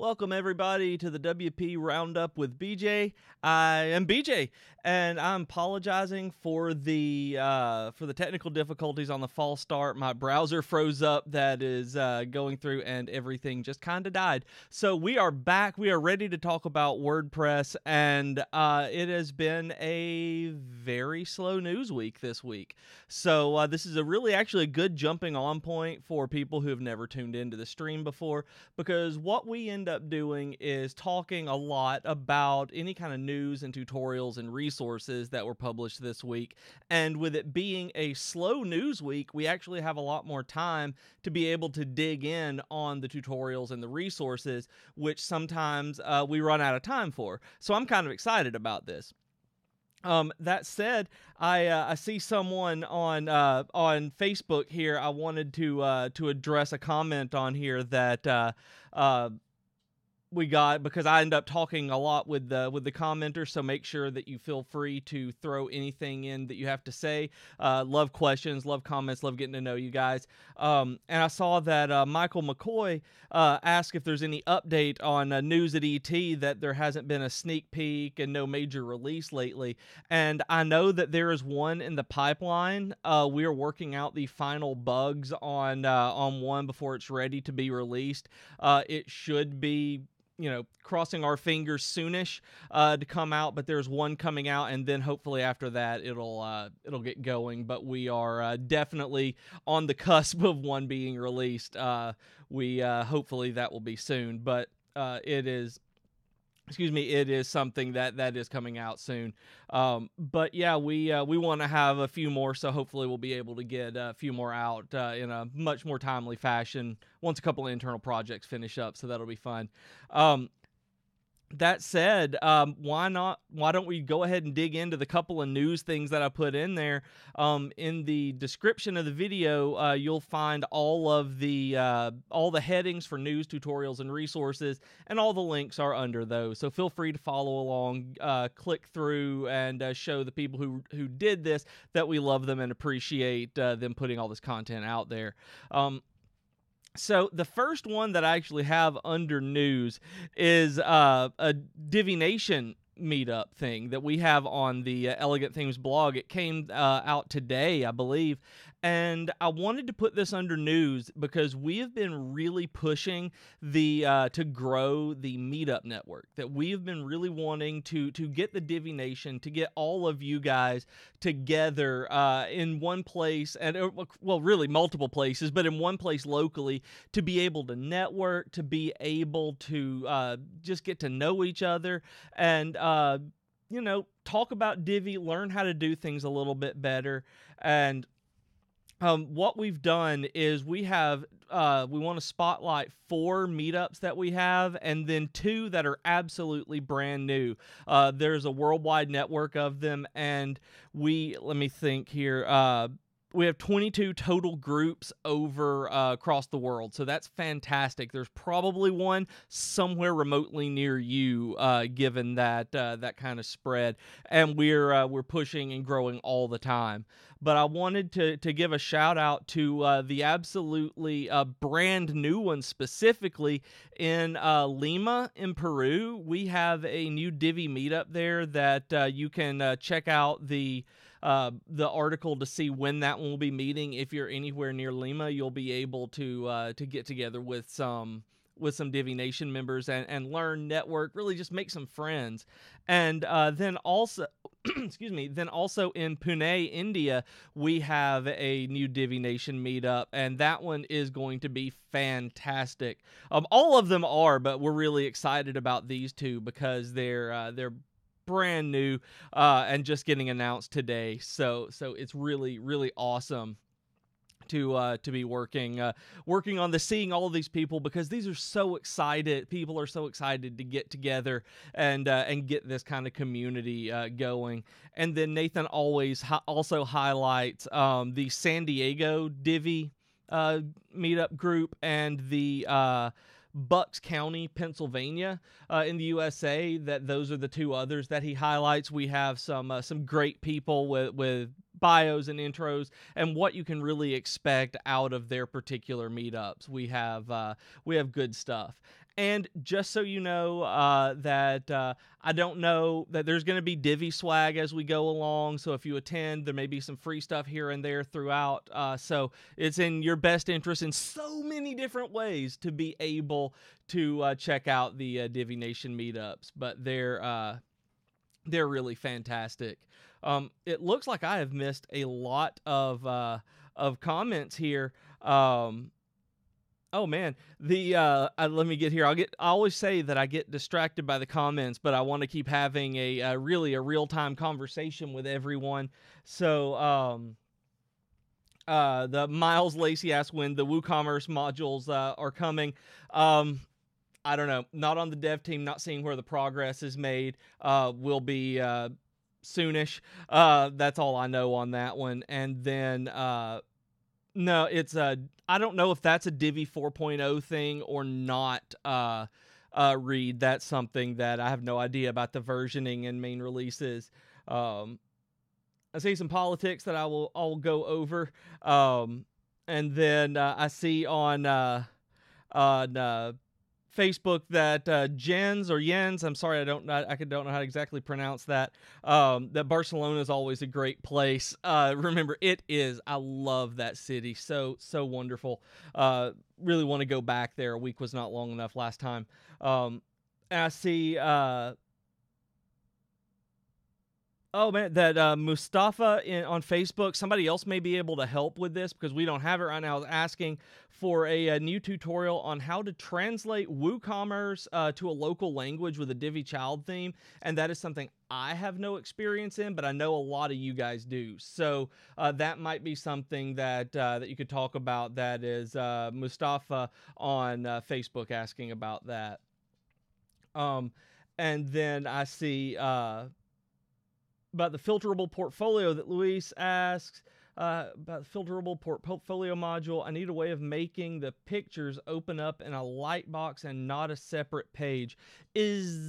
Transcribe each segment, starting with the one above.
Welcome everybody to the WP Roundup with BJ. I am BJ, and I'm apologizing for the technical difficulties on the false start. My browser froze up. That is going through, and everything just kind of died. So we are back. We are ready to talk about WordPress, and it has been a very slow news week this week. So this is actually a good jumping on point for people who have never tuned into the stream before, because what we end up doing is talking a lot about any kind of news and tutorials and resources that were published this week. And with it being a slow news week, we actually have a lot more time to be able to dig in on the tutorials and the resources, which sometimes we run out of time for. So I'm kind of excited about this. That said, I see someone on Facebook here. I wanted to address a comment on here that we got, because I end up talking a lot with the commenters, so make sure that you feel free to throw anything in that you have to say. Love questions, love comments, love getting to know you guys. And I saw that Michael McCoy asked if there's any update on news at ET, that there hasn't been a sneak peek and no major release lately. And I know that there is one in the pipeline. We are working out the final bugs on one before it's ready to be released. It should be, crossing our fingers soonish to come out, but there's one coming out, and then hopefully after that it'll get going. But we are definitely on the cusp of one being released. We hopefully that will be soon, but it is something that is coming out soon. But yeah, we want to have a few more, so hopefully we'll be able to get a few more out in a much more timely fashion once a couple of internal projects finish up, so that'll be fun. That said, why don't we go ahead and dig into the couple of news things that I put in there. In the description of the video, you'll find all the headings for news, tutorials, and resources, and all the links are under those. So feel free to follow along, click through, and show the people who did this that we love them and appreciate them putting all this content out there. So the first one that I actually have under news is a Divi Nation meetup thing that we have on the Elegant Themes blog. It came out today, I believe, and I wanted to put this under news because we have been really pushing to grow the meetup network. That we have been really wanting to get the Divi Nation, to get all of you guys together in one place, and really multiple places, but in one place locally, to be able to network, to be able to just get to know each other, and talk about Divi, learn how to do things a little bit better. And what we've done is we want to spotlight 4 meetups that we have, and then 2 that are absolutely brand new. There's a worldwide network of them, and let me think here. We have 22 total groups over across the world, so that's fantastic. There's probably one somewhere remotely near you, given that kind of spread, and we're pushing and growing all the time. But I wanted to give a shout out to the absolutely brand new one, specifically in Lima in Peru. We have a new Divi meetup there that you can check out the article to see when that one will be meeting. If you're anywhere near Lima, you'll be able to get together with some Divi Nation members and learn, network, really just make some friends. And then also, then also in Pune, India, we have a new Divi Nation meetup, and that one is going to be fantastic. All of them are, but we're really excited about these 2 because they're brand new and just getting announced today. So it's really, really awesome to be working on seeing all of these people, because these are so excited. People are so excited to get together and get this kind of community going. And then Nathan also highlights the San Diego Divi meetup group and the Bucks County, Pennsylvania, in the USA. Those are the 2 others that he highlights. We have some great people with bios and intros and what you can really expect out of their particular meetups. We have good stuff. And just so you know, I don't know that there's going to be Divi swag as we go along. So if you attend, there may be some free stuff here and there throughout. So it's in your best interest in so many different ways to be able to check out the Divi Nation meetups. But they're really fantastic. It looks like I have missed a lot of comments here. Oh man, let me get here. I always say that I get distracted by the comments, but I want to keep having a real-time conversation with everyone. So, the Miles Lacey asked when the WooCommerce modules are coming. I don't know. Not on the dev team. Not seeing where the progress is made. Will be soonish. That's all I know on that one. And then no, it's I don't know if that's a Divi 4.0 thing or not. Read, that's something that I have no idea about the versioning and main releases. I see some politics that I'll go over. And then I see on Facebook that Jens, I'm sorry, I don't know how to exactly pronounce that. That Barcelona is always a great place. Remember, it is. I love that city. So wonderful. Really want to go back there. A week was not long enough last time. And I see. Oh man, that Mustafa on Facebook, somebody else may be able to help with this because we don't have it right now. I was asking for a new tutorial on how to translate WooCommerce to a local language with a Divi child theme, and that is something I have no experience in, but I know a lot of you guys do. So that might be something that you could talk about. That is Mustafa on Facebook asking about that. And then I see. About the filterable portfolio that Luis asks, about the filterable portfolio module. I need a way of making the pictures open up in a lightbox and not a separate page. Is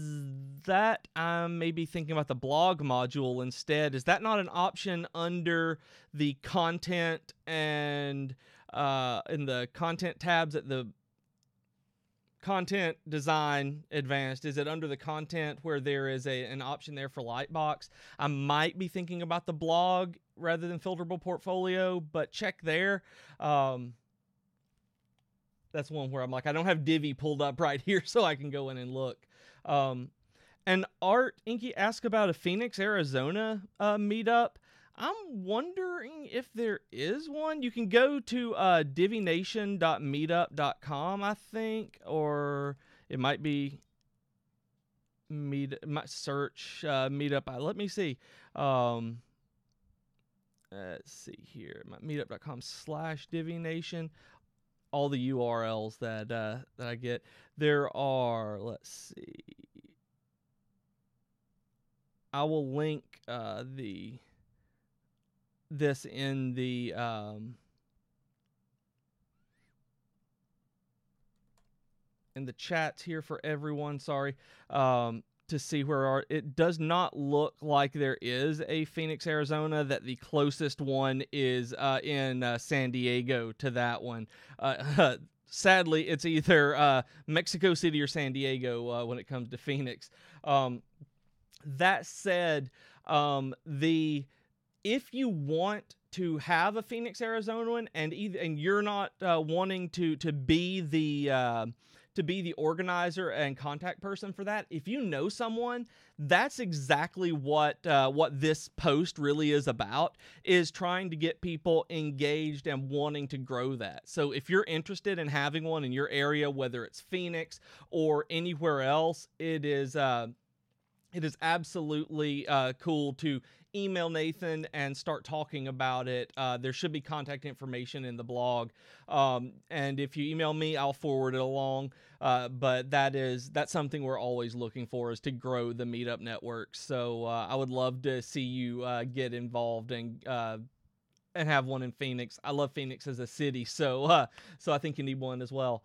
that, I'm maybe thinking about the blog module instead. Is that not an option under the content and in the content tabs at the content design advanced? Is it under the content where there is an option there for Lightbox? I might be thinking about the blog rather than filterable portfolio, but check there. That's one where I'm like, I don't have Divi pulled up right here so I can go in and look. And Art Inky asked about a Phoenix, Arizona meetup. I'm wondering if there is one. You can go to divination.meetup.com, I think, or it might be might search meetup. Let me see. Let's see here. Meetup.com/divination. All the URLs that I get. There are. Let's see. I will link this in the chats here for everyone. Sorry, to see where it does not look like there is a Phoenix, Arizona. That the closest one is in San Diego to that one. Sadly, it's either Mexico City or San Diego when it comes to Phoenix. That said, if you want to have a Phoenix, Arizona one, and you're not wanting to be the organizer and contact person for that, if you know someone, that's exactly what this post really is about, is trying to get people engaged and wanting to grow that. So if you're interested in having one in your area, whether it's Phoenix or anywhere else, it is absolutely cool to email Nathan and start talking about it. There should be contact information in the blog. And if you email me, I'll forward it along. But that's something we're always looking for, is to grow the Meetup network. So I would love to see you get involved and have one in Phoenix. I love Phoenix as a city, so I think you need one as well.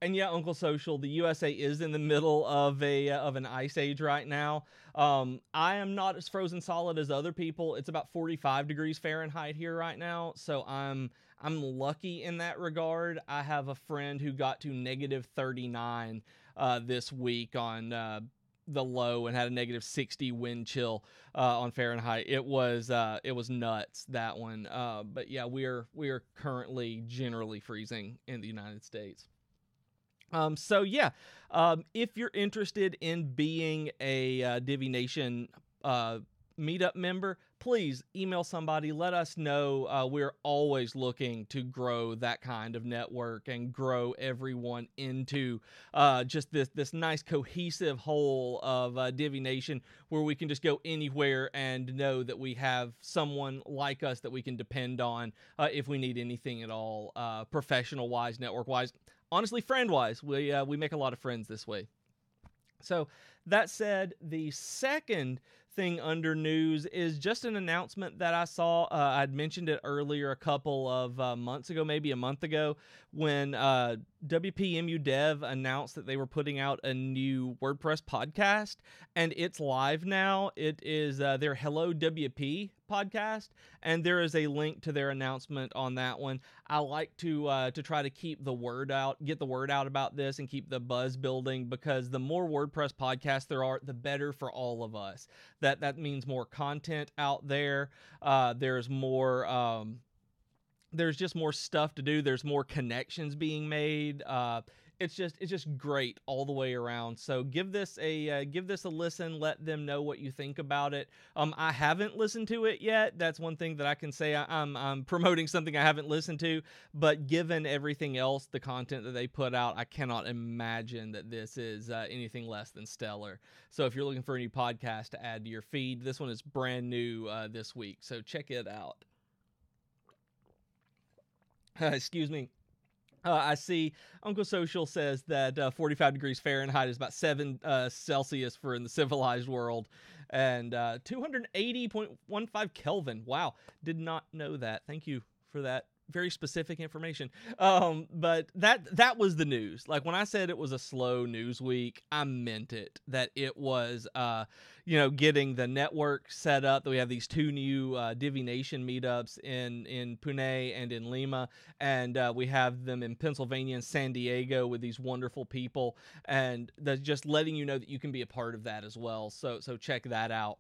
And yeah, Uncle Social, the USA is in the middle of an ice age right now. I am not as frozen solid as other people. It's about 45 degrees Fahrenheit here right now, so I'm lucky in that regard. I have a friend who got to negative 39 this week on the low and had a negative 60 wind chill on Fahrenheit. It was nuts, that one. But yeah, we are currently generally freezing in the United States. So yeah, if you're interested in being a Divi Nation meetup member, please email somebody. Let us know. We're always looking to grow that kind of network and grow everyone into just this nice cohesive whole of Divi Nation, where we can just go anywhere and know that we have someone like us that we can depend on if we need anything at all, professional wise, network wise. Honestly, friend-wise, we make a lot of friends this way. So that said, the second thing under news is just an announcement that I saw. I'd mentioned it earlier a couple of months ago, maybe a month ago, when WPMU Dev announced that they were putting out a new WordPress podcast, and it's live now. It is their Hello WP podcast, and there is a link to their announcement on that one. I like to try to keep the word out, get the word out about this, and keep the buzz building, because the more WordPress podcasts there are, the better for all of us. That means more content out there. There's more. There's just more stuff to do. There's more connections being made. It's just great all the way around. So give this a listen. Let them know what you think about it. I haven't listened to it yet. That's one thing that I can say. I'm promoting something I haven't listened to, but given everything else, the content that they put out, I cannot imagine that this is anything less than stellar. So if you're looking for a new podcast to add to your feed, this one is brand new this week. So check it out. Excuse me. I see Uncle Social says that 45 degrees Fahrenheit is about 7 Celsius for in the civilized world, and 280.15 Kelvin. Wow, did not know that. Thank you for that very specific information. But that was the news. Like, when I said it was a slow news week, I meant it. That it was getting the network set up. That we have these 2 new Divi Nation meetups in Pune and in Lima, and we have them in Pennsylvania and San Diego with these wonderful people, and that's just letting you know that you can be a part of that as well. So check that out.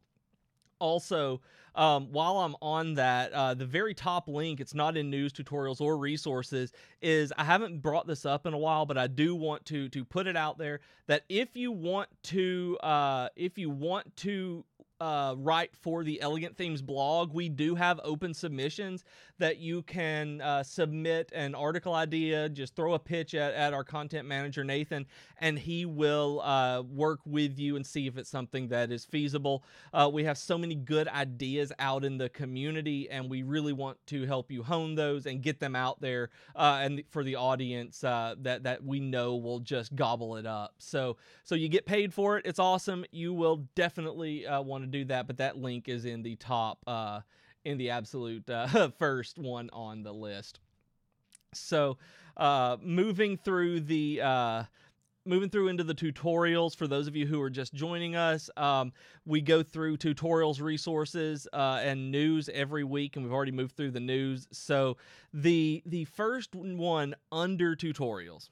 Also, while I'm on that, the very top link, it's not in news, tutorials, or resources, is, I haven't brought this up in a while, but I do want to put it out there, that if you want to write for the Elegant Themes blog, we do have open submissions that you can submit an article idea, just throw a pitch at our content manager, Nathan, and he will work with you and see if it's something that is feasible. We have so many good ideas out in the community, and we really want to help you hone those and get them out there and for the audience that we know will just gobble it up. So you get paid for it. It's awesome. You will definitely want to do that, but that link is in the top, in the absolute first one on the list. So moving through into the tutorials, for those of you who are just joining us, we go through tutorials, resources, and news every week, and we've already moved through the news. So the first one under tutorials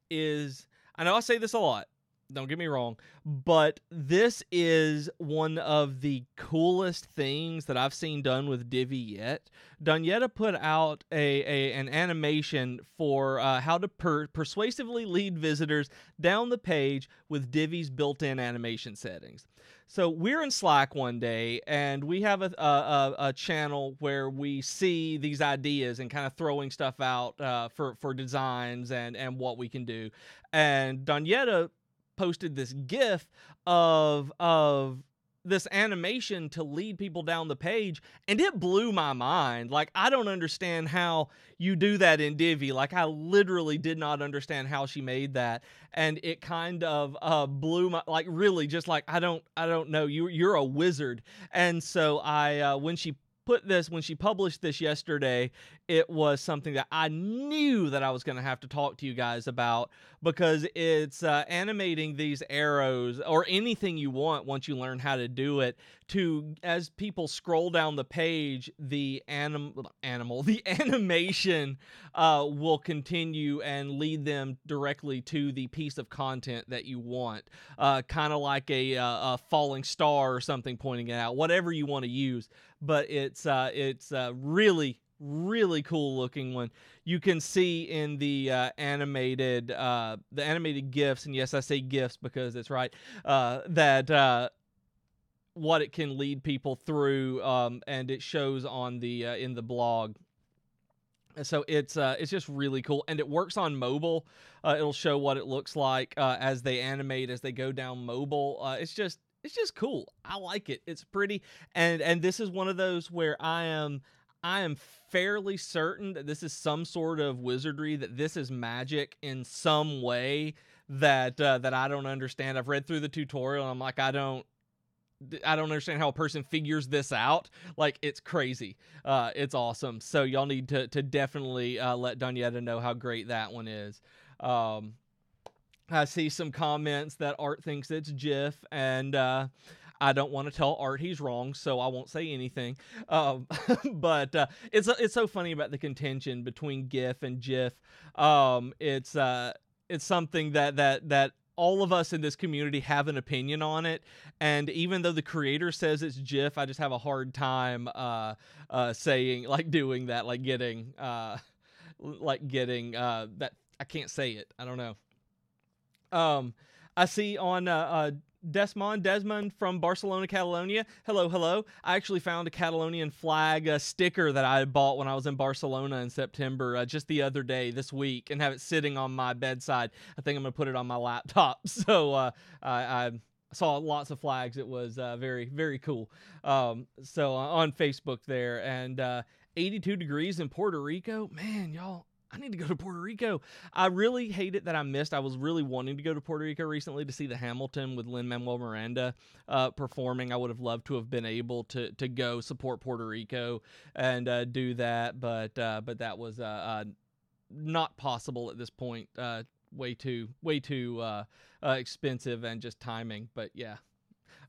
is, I know I say this a lot, don't get me wrong, but this is one of the coolest things that I've seen done with Divi yet. Donyeta put out an animation for how to persuasively lead visitors down the page with Divi's built-in animation settings. So we're in Slack one day, and we have a channel where we see these ideas and kind of throwing stuff out for designs and what we can do. And Donyeta posted this GIF of this animation to lead people down the page, and it blew my mind. Like, I don't understand how you do that in Divi. Like, I literally did not understand how she made that, and it kind of blew my, like, really just like, I don't know, you're a wizard. And so when she put this, when she published this yesterday, it was something that I knew that I was going to have to talk to you guys about, because it's animating these arrows or anything you want once you learn how to do it, to, as people scroll down the page, the the animation will continue and lead them directly to the piece of content that you want, kind of like a falling star or something pointing it out, whatever you want to use. But it's really, really cool looking one. You can see in the animated GIFs, and yes, I say GIFs because it's right, that what it can lead people through, and it shows on the in the blog. So it's just really cool, and it works on mobile. It'll show what it looks like as they animate, as they go down mobile. It's just cool. I like it. It's pretty, and this is one of those where I am fairly certain that this is some sort of wizardry, that this is magic in some way that I don't understand. I've read through the tutorial and I'm like, I don't understand how a person figures this out. Like, it's crazy. It's awesome. So y'all need to definitely let Donyetta know how great that one is. I see some comments that Art thinks it's GIF, and I don't want to tell Art he's wrong, so I won't say anything. But it's so funny about the contention between GIF and GIF. It's something that all of us in this community have an opinion on it, and even though the creator says it's GIF, I just have a hard time saying, like, doing that, like getting that. I can't say it. I don't know. I see on Desmond from Barcelona, Catalonia. Hello. I actually found a Catalonian flag sticker that I had bought when I was in Barcelona in September, just the other day, this week, and have it sitting on my bedside. I think I'm going to put it on my laptop. So I saw lots of flags. It was very, very cool. So on Facebook there, and 82 degrees in Puerto Rico. Man, y'all, I need to go to Puerto Rico. I really hate it that I missed. I was really wanting to go to Puerto Rico recently to see the Hamilton with Lin-Manuel Miranda performing. I would have loved to have been able to go support Puerto Rico and do that, but that was not possible at this point. Way too expensive and just timing. But yeah.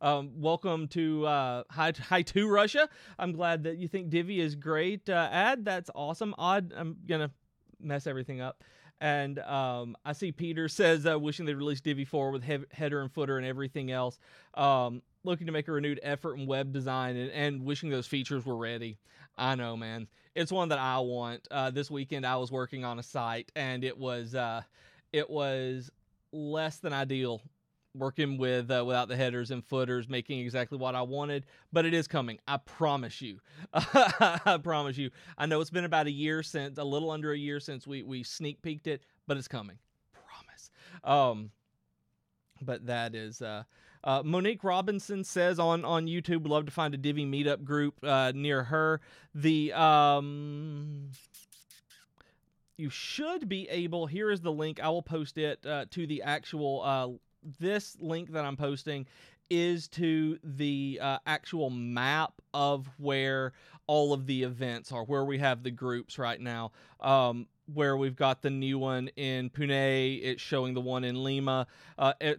Welcome to hi to Russia. I'm glad that you think Divi is great. That's awesome. I'm gonna mess everything up. And I see Peter says wishing they released Divi 4 with header and footer and everything else. Looking to make a renewed effort in web design and wishing those features were ready. I know, man. It's one that I want. This weekend I was working on a site, and it was less than ideal, working with without the headers and footers, making exactly what I wanted, but it is coming. I promise you. I promise you. I know it's been about a little under a year since we sneak peeked it, but it's coming. Promise. But that is Monique Robinson says on YouTube, would love to find a Divi meetup group near her. You should be able, here is the link. I will post it to the actual this link that I'm posting is to the actual map of where all of the events are, where we have the groups right now, where we've got the new one in Pune. It's showing the one in Lima.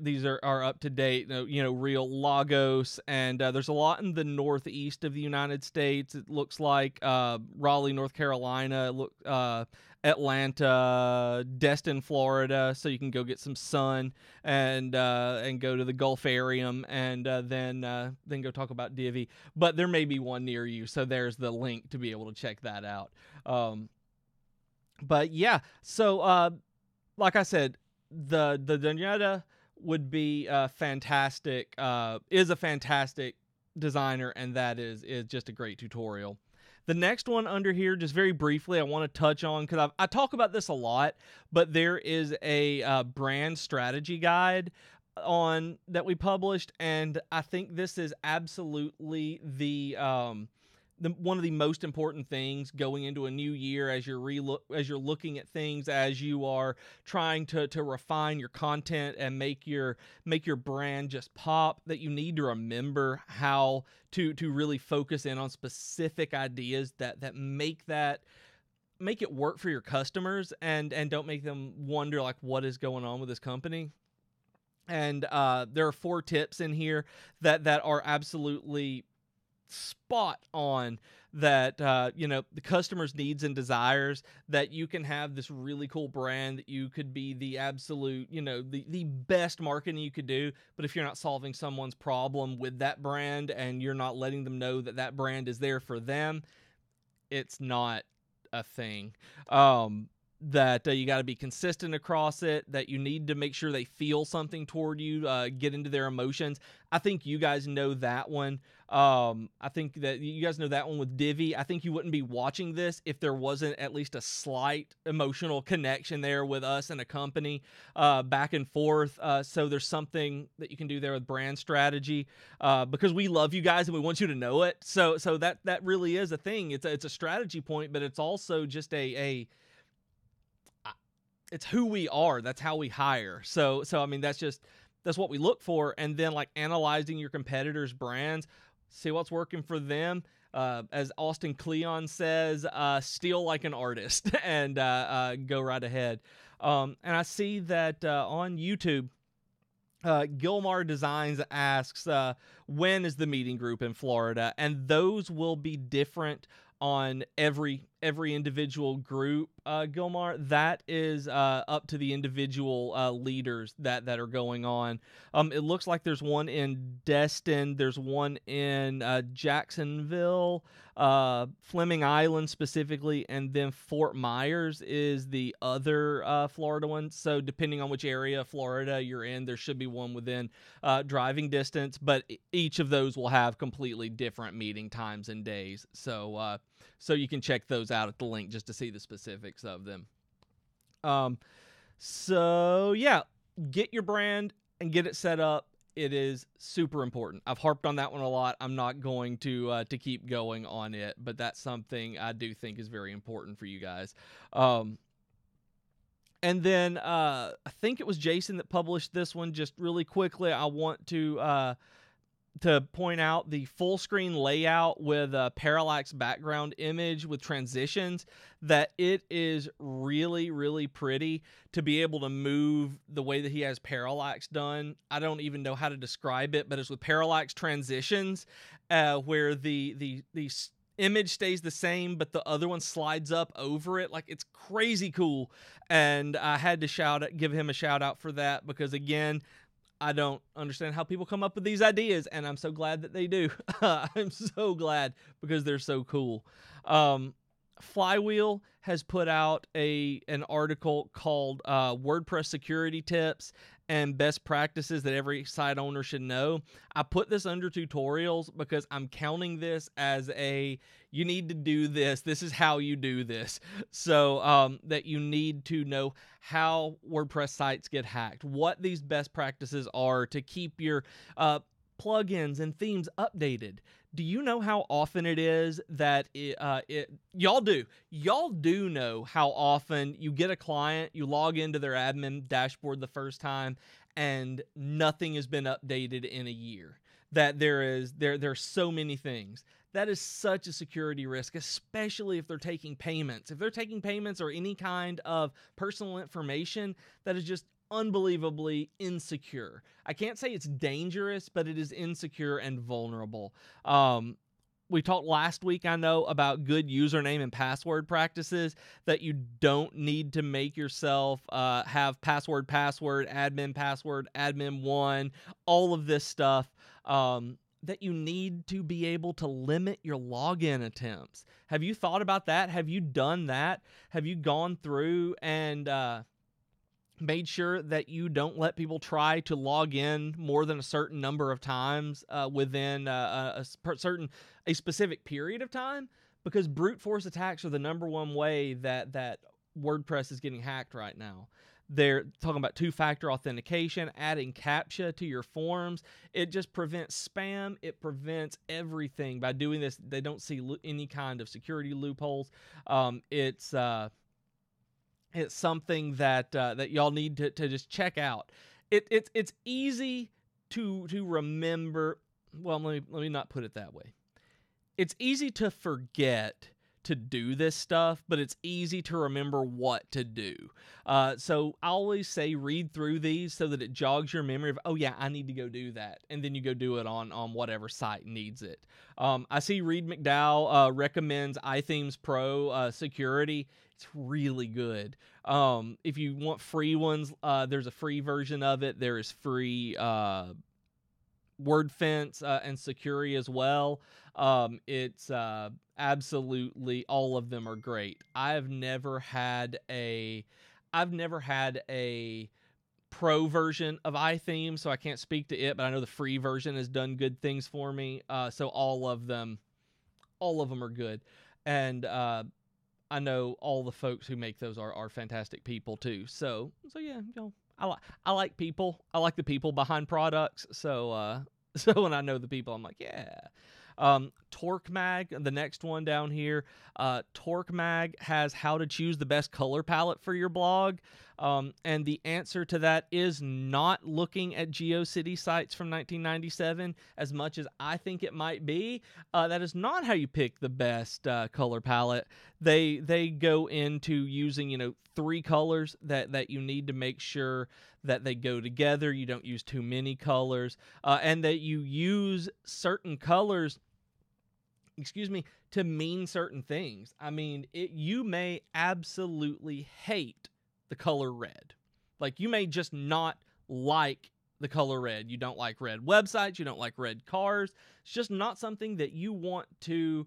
These are up to date, real Lagos, and there's a lot in the northeast of the United States. It looks like Raleigh, North Carolina, Atlanta, Destin, Florida, so you can go get some sun and go to the Gulfarium and then go talk about Divi. But there may be one near you, so there's the link to be able to check that out. But yeah, so like I said, the Donyetta would be fantastic. Is a fantastic designer, and that is just a great tutorial. The next one under here, just very briefly, I want to touch on, because I talk about this a lot, but there is a brand strategy guide that we published, and I think this is absolutely the one of the most important things going into a new year as you're looking at things, as you are trying to refine your content and make your brand just pop, that you need to remember how to really focus in on specific ideas that make it work for your customers and don't make them wonder like what is going on with this company. And there are 4 tips in here that are absolutely spot on, that the customer's needs and desires, that you can have this really cool brand, that you could be the absolute, the best marketing you could do, but if you're not solving someone's problem with that brand and you're not letting them know that that brand is there for them, it's not a thing. That you got to be consistent across it, that you need to make sure they feel something toward you, get into their emotions. I think you guys know that one. I think that you guys know that one with Divi. I think you wouldn't be watching this if there wasn't at least a slight emotional connection there with us and a company, back and forth. So there's something that you can do there with brand strategy, because we love you guys and we want you to know it. So that really is a thing. It's a strategy point, but it's also just it's who we are. That's how we hire. So I mean, that's what we look for. And then like analyzing your competitors' brands, see what's working for them. As Austin Kleon says, steal like an artist and go right ahead. And I see that on YouTube, Gilmar Designs asks, when is the meeting group in Florida? And those will be different on every individual group, Gilmar. That is up to the individual leaders that are going on. It looks like there's one in Destin, there's one in Jacksonville, Fleming Island specifically, and then Fort Myers is the other Florida one. So depending on which area of Florida you're in, there should be one within driving distance, but each of those will have completely different meeting times and days. So you can check those out at the link just to see the specifics of them. So yeah, get your brand and get it set up. It is super important. I've harped on that one a lot. I'm not going to keep going on it, but that's something I do think is very important for you guys. And then I think it was Jason that published this one. Just really quickly, I want to point out the full screen layout with a parallax background image with transitions, that it is really, really pretty to be able to move the way that he has parallax done. I don't even know how to describe it, but it's with parallax transitions, where the image stays the same, but the other one slides up over it. Like, it's crazy cool. And I had to give him a shout out for that, because again, I don't understand how people come up with these ideas, and I'm so glad that they do. I'm so glad, because they're so cool. Flywheel has put out an article called WordPress Security Tips and Best Practices that every site owner should know. I put this under tutorials because I'm counting this as you need to do this. This is how you do this. So that you need to know how WordPress sites get hacked, what these best practices are to keep your plugins and themes updated. Do you know how often it is that y'all do know how often you get a client, you log into their admin dashboard the first time, and nothing has been updated in a year? That there are so many things. That is such a security risk, especially if they're taking payments. If they're taking payments or any kind of personal information, that is just unbelievably insecure. I can't say it's dangerous, but it is insecure and vulnerable. We talked last week, I know, about good username and password practices, that you don't need to make yourself have password, admin 1, all of this stuff. That you need to be able to limit your login attempts. Have you thought about that? Have you done that? Have you gone through and made sure that you don't let people try to log in more than a certain number of times within a specific period of time? Because brute force attacks are the number one way that WordPress is getting hacked right now. They're talking about two-factor authentication, adding CAPTCHA to your forms. It just prevents spam. It prevents everything by doing this. They don't see any kind of security loopholes. It's something that that y'all need to just check out. It's easy to remember. Well, let me not put it that way. It's easy to forget to do this stuff, but it's easy to remember what to do. So I always say read through these so that it jogs your memory of, oh yeah, I need to go do that. And then you go do it on whatever site needs it. I see Reed McDowell recommends iThemes Pro security. It's really good. If you want free ones, there's a free version of it. There is free WordFence and Security as well. It's absolutely, all of them are great. I've never had a pro version of iThemes, so I can't speak to it, but I know the free version has done good things for me. So all of them are good. And I know all the folks who make those are fantastic people too. So yeah, I like people. I like the people behind products. So when I know the people, I'm like, yeah. Torque Mag, the next one down here. Torque Mag has how to choose the best color palette for your blog. And the answer to that is not looking at GeoCity sites from 1997, as much as I think it might be. That is not how you pick the best color palette. They go into using, 3 colors that you need to make sure that they go together. You don't use too many colors, and that you use certain colors, to mean certain things. I mean, you may absolutely hate the color red. Like, you may just not like the color red. You don't like red websites. You don't like red cars. It's just not something that you want to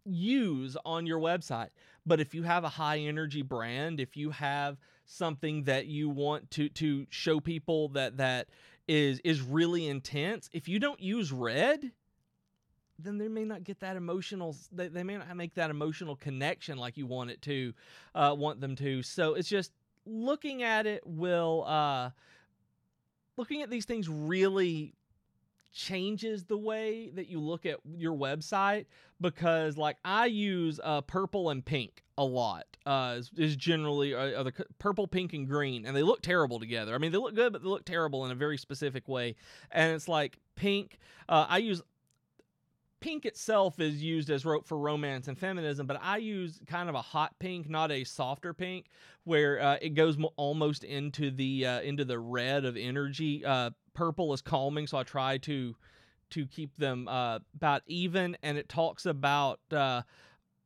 use on your website. But if you have a high energy brand, if you have something that you want to show people that is really intense, if you don't use red, then they may not get that emotional, they may not make that emotional connection like you want them to. So it's just looking at these things really changes the way that you look at your website, because like I use purple and pink a lot. Is generally the purple, pink, and green, and they look terrible together. I mean, they look good, but they look terrible in a very specific way. And it's like pink. I use pink itself is used as for romance and feminism, but I use kind of a hot pink, not a softer pink, where it goes almost into the red of energy. Purple is calming, so I try to keep them about even. And it talks about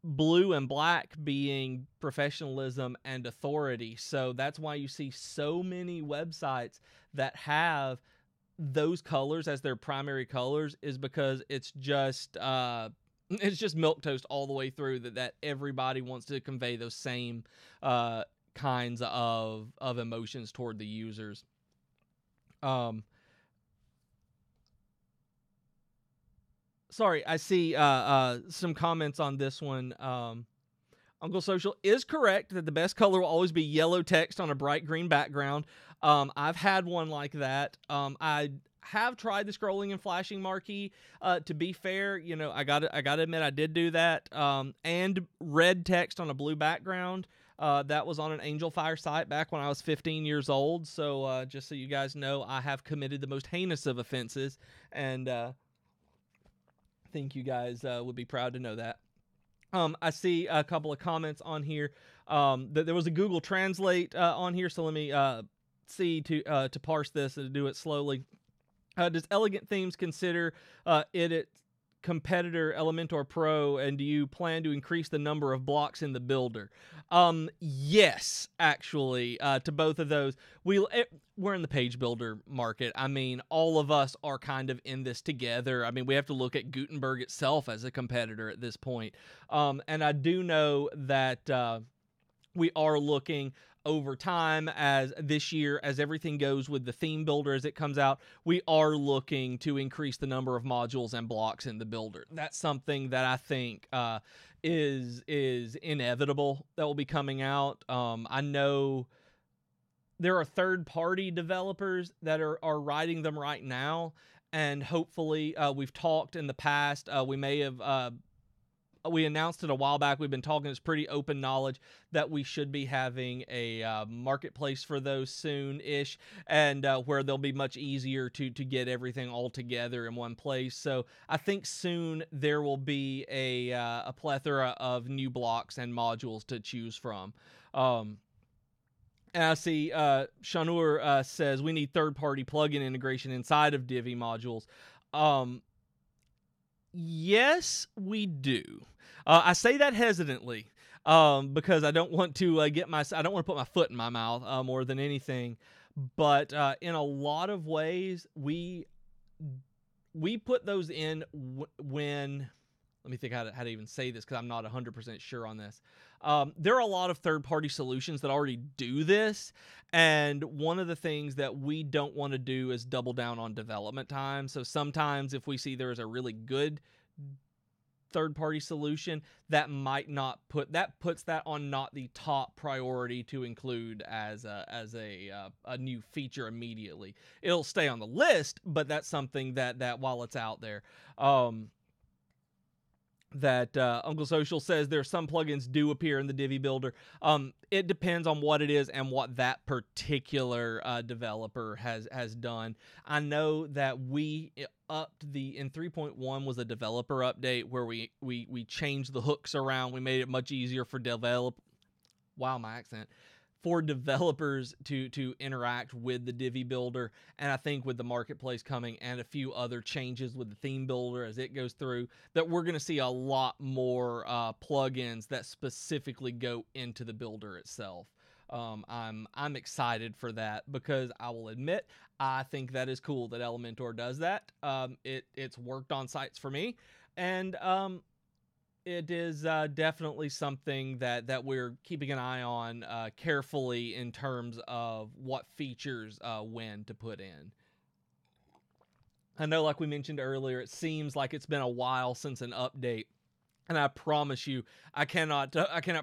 blue and black being professionalism and authority. So that's why you see so many websites that have those colors as their primary colors, is because it's just milquetoast all the way through, that everybody wants to convey those same kinds of emotions toward the users. Sorry, I see some comments on this one. Uncle Social is correct that the best color will always be yellow text on a bright green background. I've had one like that. I have tried the scrolling and flashing marquee. To be fair, I gotta admit I did do that. And red text on a blue background. That was on an Angel Fire site back when I was 15 years old. So just so you guys know, I have committed the most heinous of offenses, and I think you guys would be proud to know that. I see a couple of comments on here that there was a Google Translate on here, so let me see to parse this and do it slowly. Does Elegant Themes consider it its competitor Elementor Pro, and do you plan to increase the number of blocks in the builder? Yes, actually, to both of those. We're in the page builder market. I mean, all of us are kind of in this together. I mean, we have to look at Gutenberg itself as a competitor at this point. And I do know that we are looking over time, as this year, as everything goes with the theme builder as it comes out, we are looking to increase the number of modules and blocks in the builder. That's something that I think is inevitable that will be coming out. I know there are third-party developers that are writing them right now, and hopefully we've talked in the past. We may have we announced it a while back. We've been talking. It's pretty open knowledge that we should be having a marketplace for those soon-ish, and where they'll be much easier to get everything all together in one place. So I think soon there will be a plethora of new blocks and modules to choose from. And I see Shanur says we need third-party plugin integration inside of Divi modules. Yes, we do. I say that hesitantly because I don't want to I don't want to put my foot in my mouth more than anything. But in a lot of ways, we put those in when. Let me think how to even say this because I'm not 100% sure on this. There are a lot of third-party solutions that already do this, and one of the things that we don't want to do is double down on development time. So sometimes if we see there's a really good third-party solution, that puts that on not the top priority to include as a new feature immediately. It'll stay on the list, but that's something that while it's out there. That Uncle Social says there are some plugins do appear in the Divi builder. It depends on what it is and what that particular developer has done. I know that we upped in 3.1 was a developer update where we changed the hooks around. We made it much easier for for developers to interact with the Divi builder. And I think with the marketplace coming and a few other changes with the theme builder as it goes through, that we're going to see a lot more plugins that specifically go into the builder itself. I'm excited for that because I will admit I think that is cool that Elementor does that. It's worked on sites for me, and it is definitely something that we're keeping an eye on carefully in terms of what features when to put in. I know, like we mentioned earlier, it seems like it's been a while since an update. And I promise you, I cannot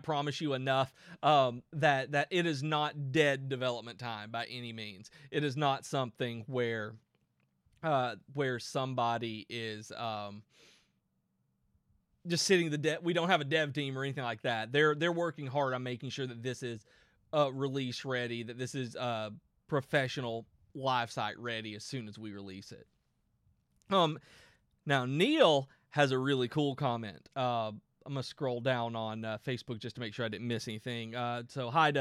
promise you enough that it is not dead development time by any means. It is not something where somebody is just sitting we don't have a dev team or anything like that. They're working hard on making sure that this is release ready, that this is professional live site ready as soon as we release it. Now Neil has a really cool comment. I'm gonna scroll down on Facebook just to make sure I didn't miss anything. So hi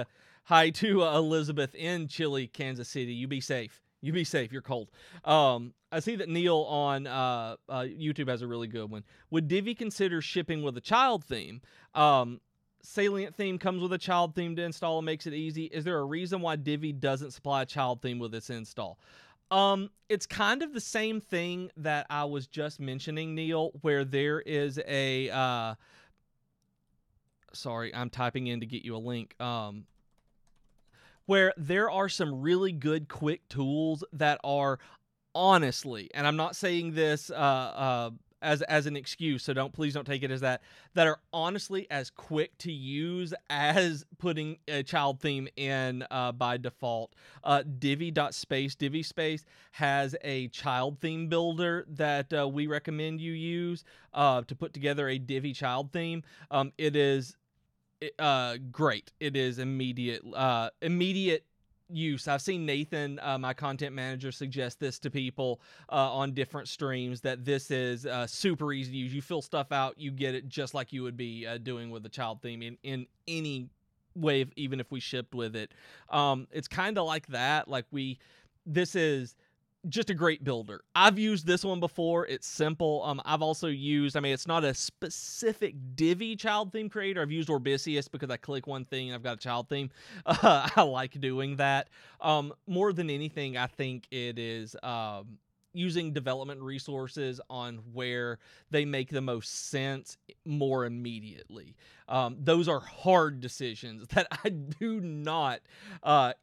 to Elizabeth in chilly Kansas City. You be safe. You be safe. You're cold. I see that Neil on YouTube has a really good one. Would Divi consider shipping with a child theme? Salient theme comes with a child theme to install and makes it easy. Is there a reason why Divi doesn't supply a child theme with its install? It's kind of the same thing that I was just mentioning, Neil, where there is a sorry, I'm typing in to get you a link. Where there are some really good quick tools that are honestly, and I'm not saying this as an excuse, so please don't take it as that are honestly as quick to use as putting a child theme in by default. Divi Space has a child theme builder that we recommend you use to put together a Divi child theme. It is great. It is immediate use. I've seen Nathan, my content manager, suggest this to people on different streams, that this is super easy to use. You fill stuff out, you get it just like you would be doing with the child theme in any way, even if we shipped with it. It's kind of like that. This is just a great builder. I've used this one before. It's simple. I've also used, it's not a specific Divi child theme creator. I've used Orbisius because I click one thing and I've got a child theme. I like doing that. More than anything, I think it is using development resources on where they make the most sense more immediately. Those are hard decisions that I do not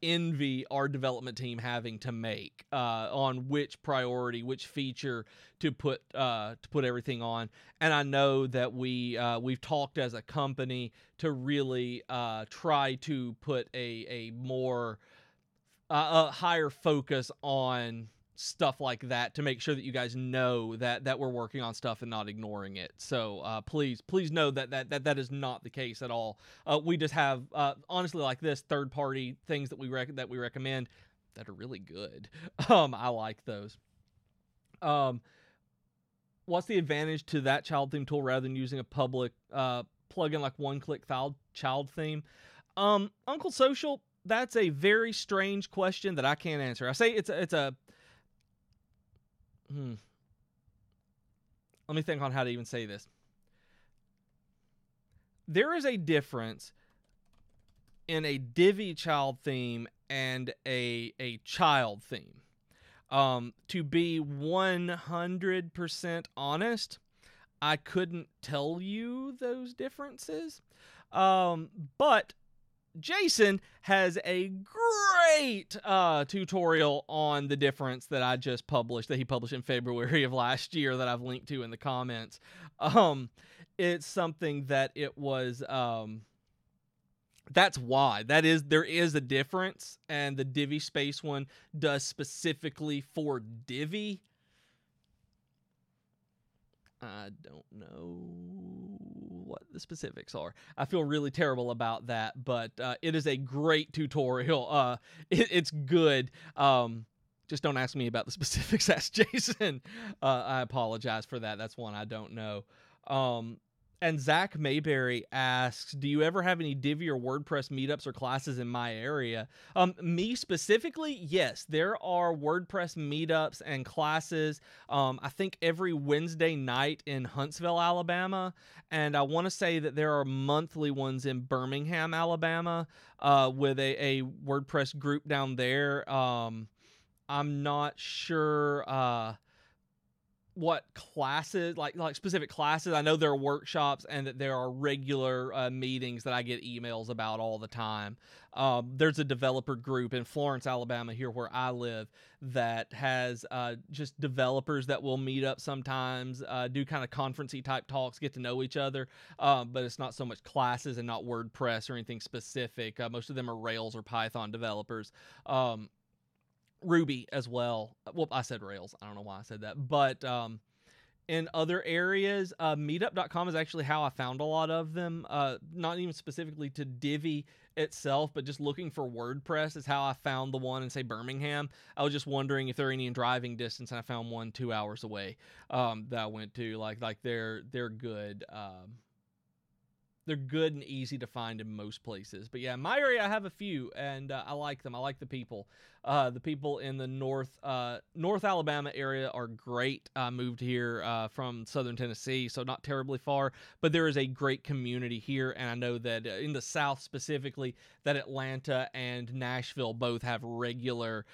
envy our development team having to make on which priority, which feature to put everything on. And I know that we've talked as a company to really try to put a more a higher focus on stuff like that to make sure that you guys know that we're working on stuff and not ignoring it. So please know that is not the case at all. We just have honestly, like this, third party things that we recommend that are really good. I like those. What's the advantage to that child theme tool rather than using a public plugin like one-click child theme? Uncle Social, that's a very strange question that I can't answer. I say it's a let me think on how to even say this. There is a difference in a Divi child theme and a child theme. To be 100% honest, I couldn't tell you those differences. But Jason has a great tutorial on the difference that I just published, that he published in February of last year, that I've linked to in the comments. It's something that it was, that's why. There is a difference, and the Divi Space one does specifically for Divi. I don't know what the specifics are. I feel really terrible about that, but it is a great tutorial. It's good. Just don't ask me about the specifics. Ask Jason. I apologize for that. That's one I don't know. And Zach Mayberry asks, do you ever have any Divi or WordPress meetups or classes in my area? Me specifically, yes. There are WordPress meetups and classes, I think every Wednesday night in Huntsville, Alabama. And I want to say that there are monthly ones in Birmingham, Alabama, with a WordPress group down there. I'm not sure what classes, like specific classes. I know there are workshops and that there are regular meetings that I get emails about all the time. There's a developer group in Florence, Alabama, here where I live, that has just developers that will meet up sometimes, do kind of conference-y type talks, get to know each other, but it's not so much classes and not WordPress or anything specific. Most of them are Rails or Python developers. Ruby as well. Well, I said Rails. I don't know why I said that. But in other areas, meetup.com is actually how I found a lot of them. Not even specifically to Divi itself, but just looking for WordPress is how I found the one in, say, Birmingham. I was just wondering if there are any in driving distance, and I found one 2 hours away that I went to. Like they're good. They're good and easy to find in most places. But yeah, in my area, I have a few, and I like them. I like the people. The people in the North Alabama area are great. I moved here from Southern Tennessee, so not terribly far. But there is a great community here, and I know that in the South specifically, that Atlanta and Nashville both have regular,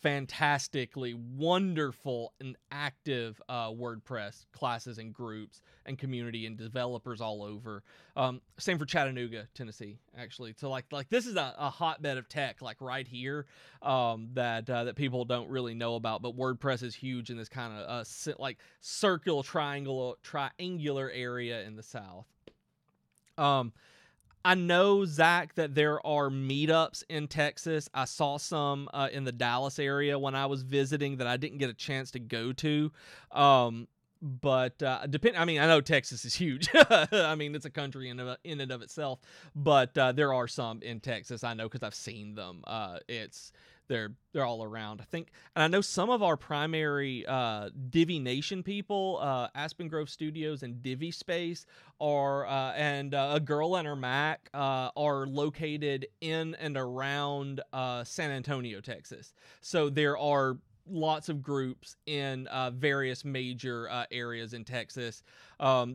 fantastically wonderful and active WordPress classes and groups and community and developers all over. Same for Chattanooga, Tennessee, actually. So like this is a hotbed of tech, like right here, that people don't really know about. But WordPress is huge in this kind of like circular triangular area in the South. I know, Zach, that there are meetups in Texas. I saw some in the Dallas area when I was visiting that I didn't get a chance to go to. But I mean, I know Texas is huge. I mean, it's a country in and of itself. But there are some in Texas, I know, because I've seen them. They're all around, I think. And I know some of our primary Divi Nation people, Aspen Grove Studios and Divi Space, and A Girl and Her Mac are located in and around San Antonio, Texas. So there are lots of groups in various major areas in Texas.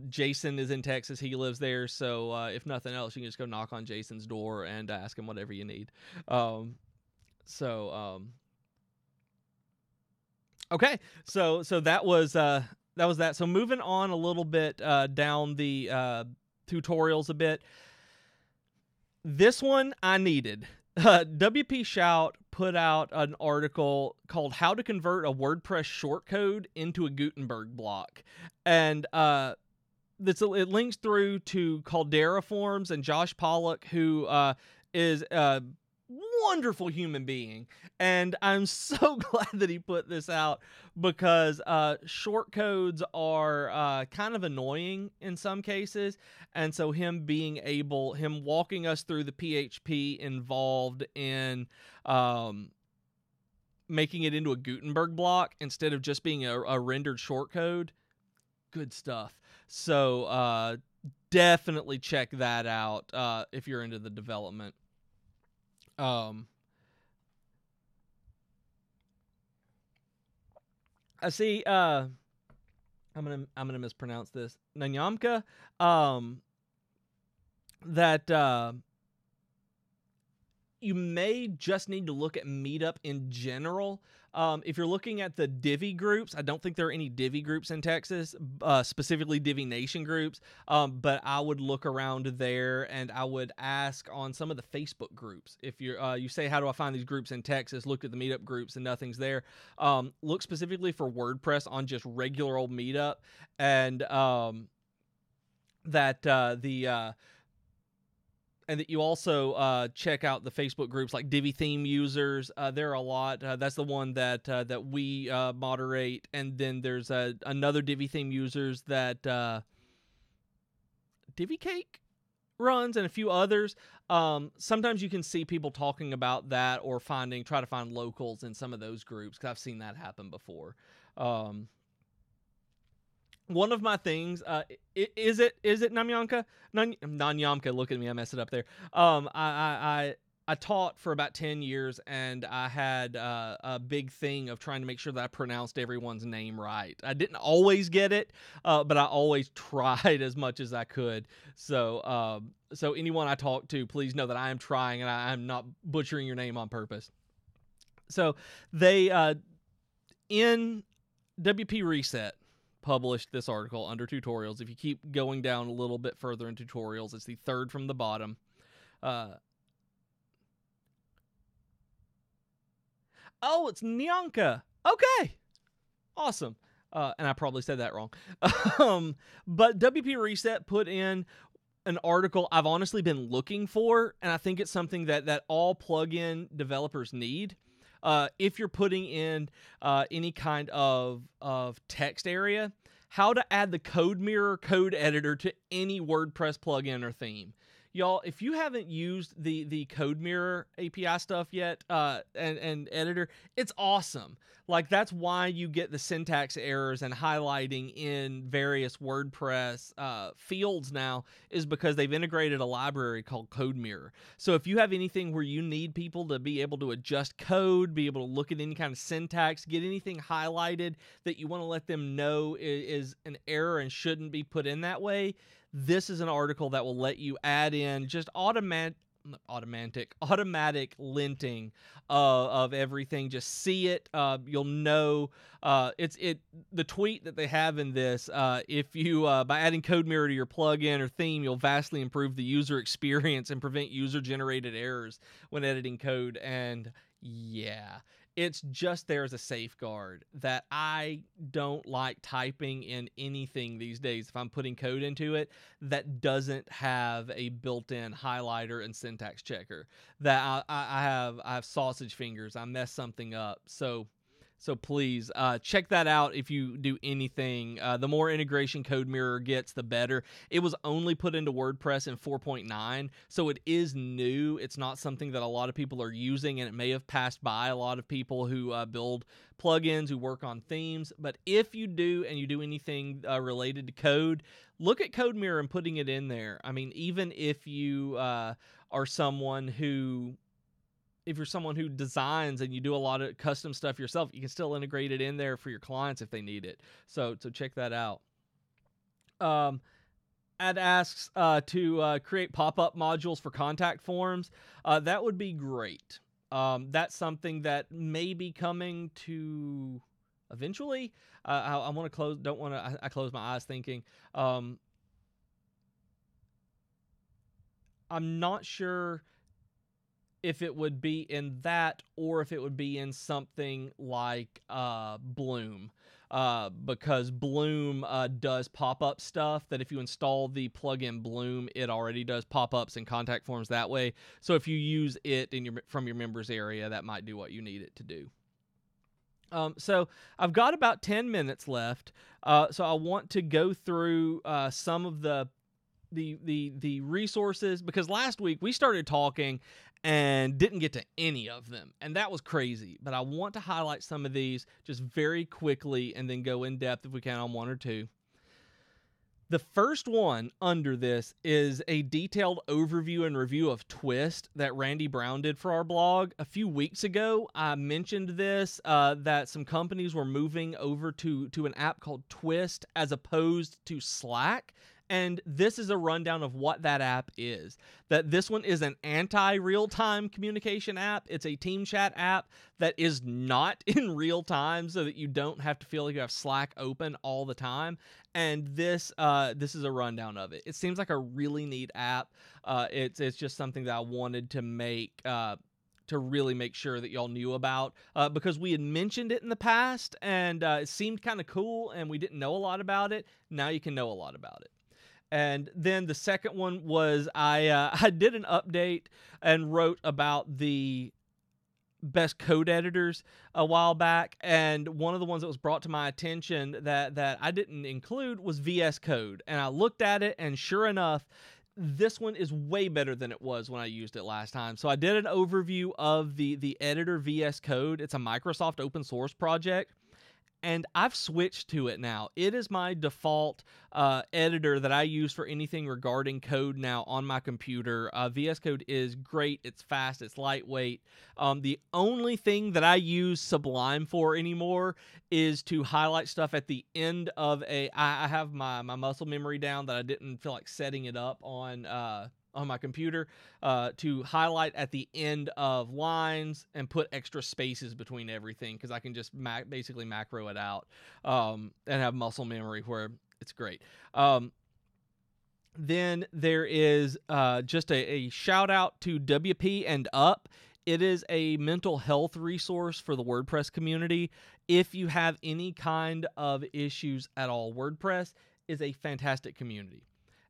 Jason is in Texas. He lives there. So if nothing else, you can just go knock on Jason's door and ask him whatever you need. Okay, so that was that. So moving on a little bit down the tutorials a bit. This one I needed. WP Shout put out an article called "How to Convert a WordPress Shortcode into a Gutenberg Block," and it links through to Caldera Forms and Josh Pollock, who is a wonderful human being, and I'm so glad that he put this out, because shortcodes are kind of annoying in some cases, and so him walking us through the PHP involved in making it into a Gutenberg block instead of just being a rendered shortcode, good stuff. So definitely check that out if you're into the development. I see. I'm gonna mispronounce this. Nanyamka. That you may just need to look at Meetup in general. If you're looking at the Divi groups, I don't think there are any Divi groups in Texas, specifically Divi Nation groups, but I would look around there, and I would ask on some of the Facebook groups. If you say, how do I find these groups in Texas? Look at the Meetup groups and nothing's there. Look specifically for WordPress on just regular old Meetup, and and that you also check out the Facebook groups like Divi theme users. There are a lot. That's the one that we moderate, and then there's another Divi theme users that Divi Cake runs, and a few others. Sometimes you can see people talking about that, or try to find locals in some of those groups, because I've seen that happen before. One of my things, is it Namyanka? Nanyamka, look at me, I messed it up there. I taught for about 10 years, and I had a big thing of trying to make sure that I pronounced everyone's name right. I didn't always get it, but I always tried as much as I could. So anyone I talk to, please know that I am trying, and I am not butchering your name on purpose. So they, in WP Reset, published this article under tutorials. If you keep going down a little bit further in tutorials, it's the third from the bottom. Oh, it's Nyanka. Okay. Awesome. And I probably said that wrong. But WP Reset put in an article I've honestly been looking for, and I think it's something that all plugin developers need. If you're putting in any kind of text area, how to add the Code Mirror code editor to any WordPress plugin or theme. Y'all, if you haven't used the Code Mirror API stuff yet, and editor, it's awesome. Like, that's why you get the syntax errors and highlighting in various WordPress fields now, is because they've integrated a library called Code Mirror. So if you have anything where you need people to be able to adjust code, be able to look at any kind of syntax, get anything highlighted that you want to let them know is an error and shouldn't be put in that way, this is an article that will let you add in just automatic linting of everything. Just see it. You'll know the tweet that they have in this. If you by adding Code Mirror to your plugin or theme, you'll vastly improve the user experience and prevent user generated errors when editing code. And yeah, it's just there as a safeguard that I don't like typing in anything these days if I'm putting code into it that doesn't have a built-in highlighter and syntax checker. That I have sausage fingers. I mess something up. So please check that out if you do anything. The more integration Code Mirror gets, the better. It was only put into WordPress in 4.9, so it is new. It's not something that a lot of people are using, and it may have passed by a lot of people who build plugins, who work on themes. But if you do, and you do anything related to code, look at Code Mirror and putting it in there. I mean, even if you are someone who... If you're someone who designs and you do a lot of custom stuff yourself, you can still integrate it in there for your clients if they need it. So check that out. Ad asks to create pop-up modules for contact forms. That would be great. That's something that may be coming to eventually. I want to close. Don't want to. I close my eyes thinking. I'm not sure if it would be in that or if it would be in something like Bloom. Because Bloom does pop-up stuff that if you install the plugin Bloom, it already does pop-ups and contact forms that way. So if you use it from your members area, that might do what you need it to do. So I've got about 10 minutes left. So I want to go through some of the resources, because last week we started talking and didn't get to any of them, and that was crazy. But I want to highlight some of these just very quickly and then go in depth if we can on one or two. The first one under this is a detailed overview and review of Twist that Randy Brown did for our blog. A few weeks ago, I mentioned this, that some companies were moving over to an app called Twist as opposed to Slack. And this is a rundown of what that app is. That this one is an anti-real-time communication app. It's a team chat app that is not in real time, so that you don't have to feel like you have Slack open all the time. And this is a rundown of it. It seems like a really neat app. It's just something that I wanted to make to really make sure that y'all knew about, because we had mentioned it in the past, and it seemed kind of cool, and we didn't know a lot about it. Now you can know a lot about it. And then the second one was I did an update and wrote about the best code editors a while back, and one of the ones that was brought to my attention that I didn't include was VS Code. And I looked at it, and sure enough, this one is way better than it was when I used it last time. So I did an overview of the editor VS Code. It's a Microsoft open source project, and I've switched to it now. It is my default editor that I use for anything regarding code now on my computer. VS Code is great. It's fast. It's lightweight. The only thing that I use Sublime for anymore is to highlight stuff at the end of I have my muscle memory down that I didn't feel like setting it up on my computer, to highlight at the end of lines and put extra spaces between everything, because I can just basically macro it out and have muscle memory where it's great. Then there is just a shout out to WP and Up. It is a mental health resource for the WordPress community. If you have any kind of issues at all, WordPress is a fantastic community.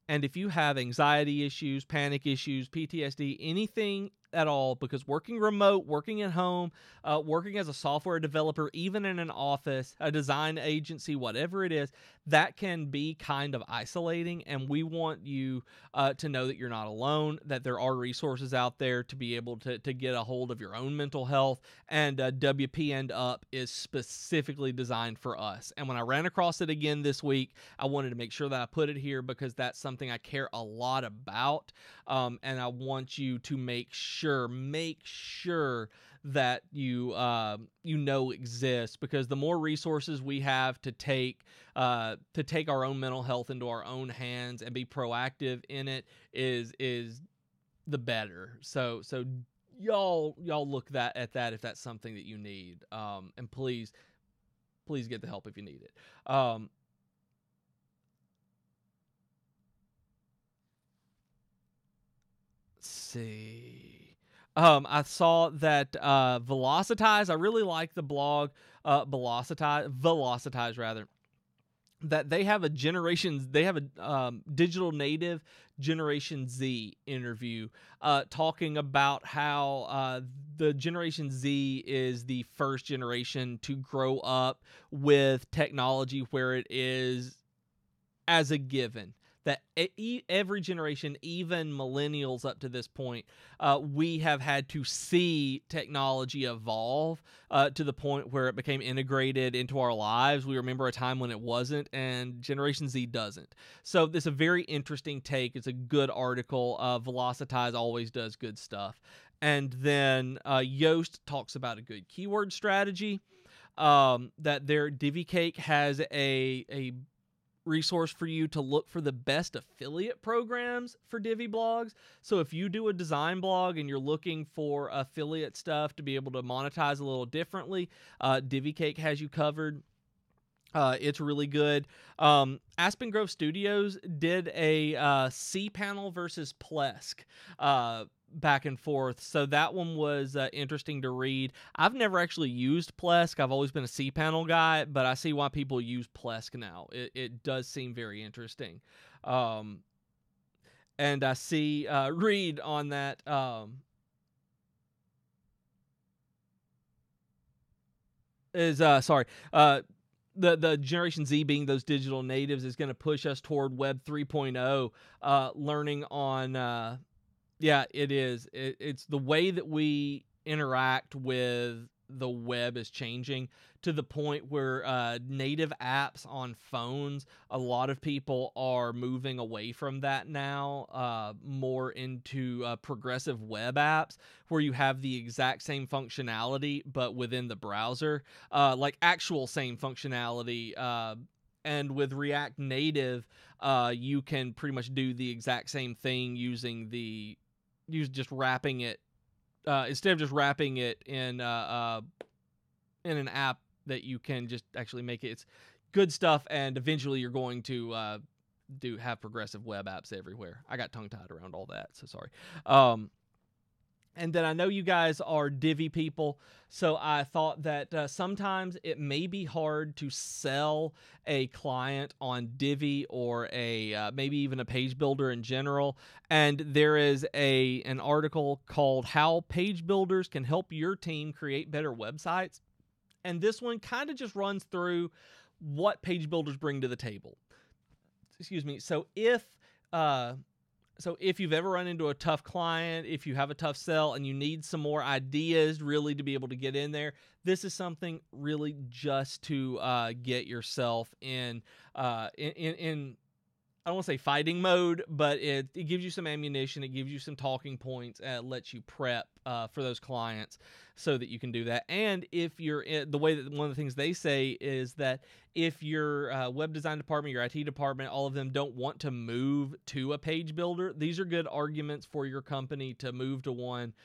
And if you have anxiety issues, panic issues, PTSD, anything at all, because working remote, working at home, working as a software developer, even in an office, a design agency, whatever it is, that can be kind of isolating. And we want you to know that you're not alone, that there are resources out there to be able to get a hold of your own mental health. And WP and Up is specifically designed for us. And when I ran across it again this week, I wanted to make sure that I put it here, because that's something I care a lot about. And I want you to make sure that you exists, because the more resources we have to take our own mental health into our own hands and be proactive in it is the better. So y'all look at that if that's something that you need, and please get the help if you need it. See. I saw that Velocitize. I really like the blog Velocitize rather. That they have a digital native Generation Z interview, talking about how the Generation Z is the first generation to grow up with technology where it is as a given. That every generation, even millennials up to this point, we have had to see technology evolve to the point where it became integrated into our lives. We remember a time when it wasn't, and Generation Z doesn't. So this is a very interesting take. It's a good article. Velocitize always does good stuff. And then Yoast talks about a good keyword strategy. That their Divi Cake has a resource for you to look for the best affiliate programs for Divi blogs. So if you do a design blog and you're looking for affiliate stuff to be able to monetize a little differently, Divi Cake has you covered. It's really good. Aspen Grove Studios did a cPanel versus Plesk back and forth. So that one was interesting to read. I've never actually used Plesk. I've always been a cPanel guy, but I see why people use Plesk now. It does seem very interesting. And I see Reed on that. The Generation Z being those digital natives is going to push us toward Web 3.0, learning on, yeah, it is. It's the way that we interact with the web is changing to the point where native apps on phones, a lot of people are moving away from that now, more into progressive web apps where you have the exact same functionality but within the browser, like actual same functionality. And with React Native, you can pretty much do the exact same thing using just wrapping it. Instead of just wrapping it in an app that you can just actually make it's good stuff, and eventually you're going to have progressive web apps everywhere. I got tongue-tied around all that, so sorry. And then I know you guys are Divi people, so I thought that sometimes it may be hard to sell a client on Divi or maybe even a page builder in general. And there is an article called "How Page Builders Can Help Your Team Create Better Websites." And this one kind of just runs through what page builders bring to the table. Excuse me. So if you've ever run into a tough client, if you have a tough sell and you need some more ideas really to be able to get in there, this is something really just to get yourself in I don't want to say fighting mode, but it gives you some ammunition, it gives you some talking points, and it lets you prep for those clients so that you can do that. And if you're the way that one of the things they say is that if your web design department, your IT department, all of them don't want to move to a page builder, these are good arguments for your company to move to one,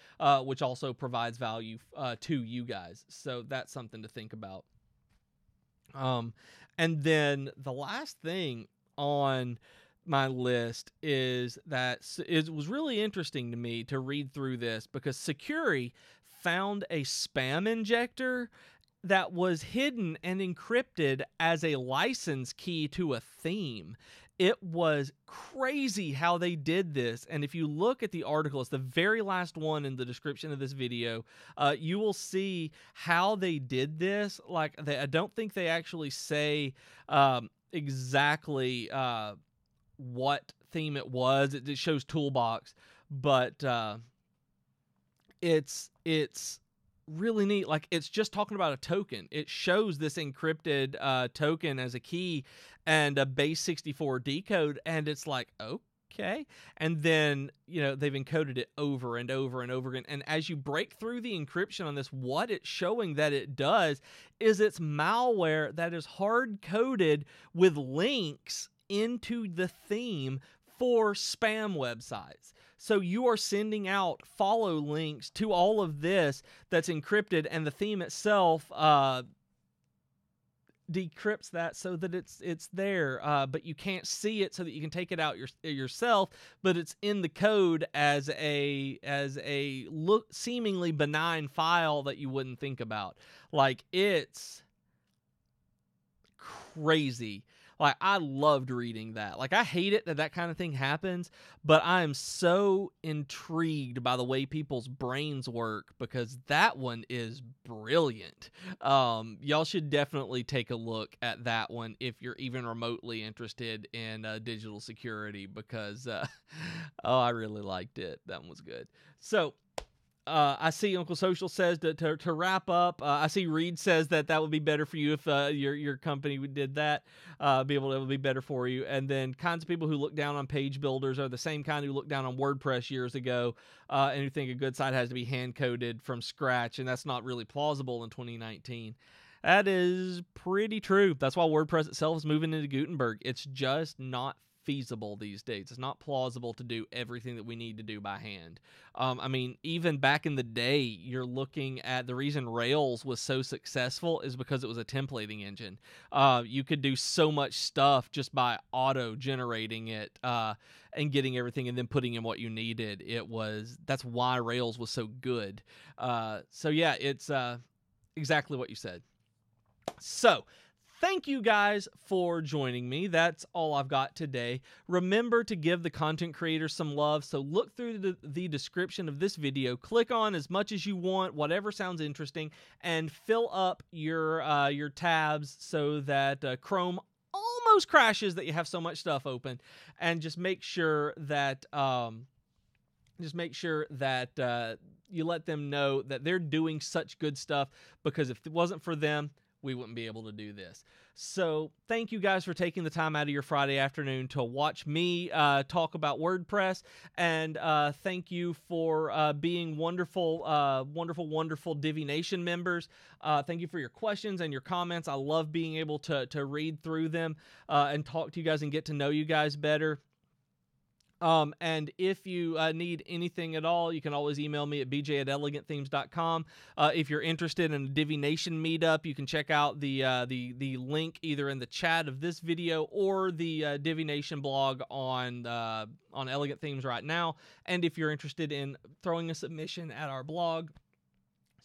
which also provides value to you guys. So that's something to think about. And then the last thing on my list is that it was really interesting to me to read through this because Securi found a spam injector that was hidden and encrypted as a license key to a theme. It was crazy how they did this. And if you look at the article, it's the very last one in the description of this video, you will see how they did this. Like, I don't think they actually say exactly what theme it was. It shows Toolbox, but it's really neat. Like, it's just talking about a token. It shows this encrypted token as a key and a base 64 decode, and it's like, okay. And then, they've encoded it over and over and over again. And as you break through the encryption on this, what it's showing that it does is it's malware that is hard-coded with links into the theme for spam websites. So you are sending out follow links to all of this that's encrypted, and the theme itself decrypts that so that it's there, but you can't see it so that you can take it out yourself, but it's in the code as a seemingly benign file that you wouldn't think about. Like, it's crazy. Like, I loved reading that. Like, I hate it that kind of thing happens, but I am so intrigued by the way people's brains work because that one is brilliant. Y'all should definitely take a look at that one if you're even remotely interested in digital security because, I really liked it. That one was good. So, I see Uncle Social says to wrap up. I see Reed says that would be better for you if your company did that. It would be better for you. And then kinds of people who look down on page builders are the same kind who looked down on WordPress years ago and who think a good site has to be hand coded from scratch, and that's not really plausible in 2019. That is pretty true. That's why WordPress itself is moving into Gutenberg. It's just not feasible these days. It's not plausible to do everything that we need to do by hand. I mean, even back in the day, you're looking at the reason Rails was so successful is because it was a templating engine. You could do so much stuff just by auto-generating it and getting everything and then putting in what you needed. That's why Rails was so good. So yeah, it's exactly what you said. So, thank you guys for joining me. That's all I've got today. Remember to give the content creators some love. So look through the description of this video. Click on as much as you want, whatever sounds interesting, and fill up your tabs so that Chrome almost crashes that you have so much stuff open. And just make sure that you let them know that they're doing such good stuff, because if it wasn't for them, we wouldn't be able to do this. So thank you guys for taking the time out of your Friday afternoon to watch me talk about WordPress, and thank you for being wonderful Divi Nation members. Thank you for your questions and your comments. I love being able to read through them and talk to you guys and get to know you guys better. And if you need anything at all, you can always email me at bj@elegantthemes.com. If you're interested in a Divi Nation meetup, you can check out the link either in the chat of this video or the Divi Nation blog on Elegant Themes right now. And if you're interested in throwing a submission at our blog,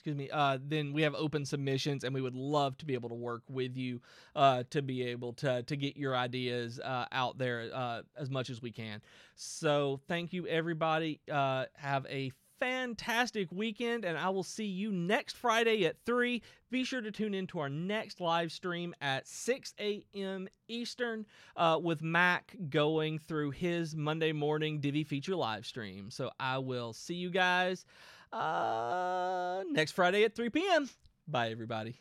then we have open submissions, and we would love to be able to work with you to be able to get your ideas out there as much as we can. So thank you, everybody. Have a fantastic weekend, and I will see you next Friday at 3. Be sure to tune in to our next live stream at 6 a.m. Eastern with Mac going through his Monday morning Divi feature live stream. So I will see you guys next Friday at 3 p.m. Bye, everybody.